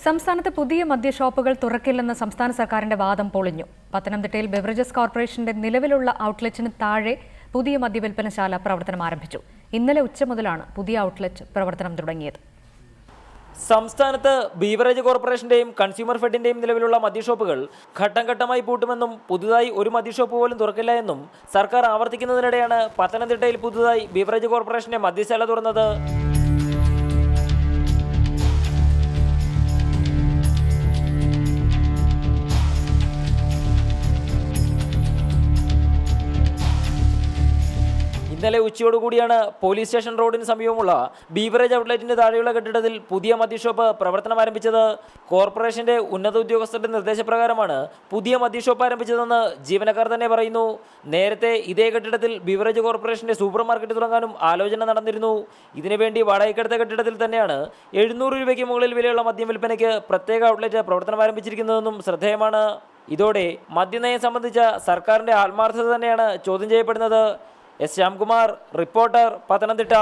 സംസ്ഥാനത്ത് പുതിയ മദ്യഷോപ്പുകൾ തുറക്കില്ലെന്ന സംസ്ഥാന സർക്കാരിന്റെ വാദം പൊളിഞ്ഞു. പത്തനംതിട്ടയിൽ ബെവറേജസ് കോർപ്പറേഷന്റെ നിലവിലുള്ള ഔട്ട്ലെറ്റിന് താഴെ പുതിയ മദ്യവിൽപ്പനശാല പ്രവർത്തനം ആരംഭിച്ചു. ഇന്നലെ ഉച്ച മുതലാണ് പുതിയ ഔട്ട്ലെറ്റ് പ്രവർത്തനം തുടങ്ങിയത്. സംസ്ഥാനത്ത് ബീവറേജ് കോർപ്പറേഷന്റെയും കൺസ്യൂമർ ഫെഡിന്റെയും നിലവിലുള്ള മദ്യഷോപ്പുകൾ ഘട്ടം ഘട്ടമായി പൂട്ടുമെന്നും പുതുതായി ഒരു മദ്യഷോപ്പ് പോലും തുറക്കില്ല എന്നും സർക്കാർ ആവർത്തിക്കുന്നതിനിടെയാണ് പത്തനംതിട്ടയിൽ പുതുതായി ബീവറേജ് കോർപ്പറേഷന്റെ മദ്യശാല തുറന്നത്. ഇന്നലെ ഉച്ചയോടുകൂടിയാണ് പോലീസ് സ്റ്റേഷൻ റോഡിന് സമീപമുള്ള ബീവറേജ് ഔട്ട്ലെറ്റിന്റെ താഴെയുള്ള കെട്ടിടത്തിൽ പുതിയ മദ്യഷോപ്പ് പ്രവർത്തനം ആരംഭിച്ചത്. കോർപ്പറേഷന്റെ ഉന്നത ഉദ്യോഗസ്ഥരുടെ നിർദ്ദേശപ്രകാരമാണ് പുതിയ മദ്യഷോപ്പ് ആരംഭിച്ചതെന്ന് ജീവനക്കാർ തന്നെ പറയുന്നു. നേരത്തെ ഇതേ കെട്ടിടത്തിൽ ബീവറേജ് കോർപ്പറേഷന്റെ സൂപ്പർ മാർക്കറ്റ് തുടങ്ങാനും ആലോചന നടന്നിരുന്നു. ഇതിനുവേണ്ടി വാടകയ്ക്കെടുത്ത കെട്ടിടത്തിൽ തന്നെയാണ് 700 രൂപയ്ക്ക് മുകളിൽ വിലയുള്ള മദ്യം വിൽപ്പനയ്ക്ക് പ്രത്യേക ഔട്ട്ലെറ്റ് പ്രവർത്തനം ആരംഭിച്ചിരിക്കുന്നതെന്നും ശ്രദ്ധേയമാണ്. ഇതോടെ മദ്യനയം സംബന്ധിച്ച സർക്കാരിന്റെ ആത്മാർത്ഥത തന്നെയാണ് ചോദ്യം ചെയ്യപ്പെടുന്നത്. S Shyamkumar, reporter, Pathanamthitta.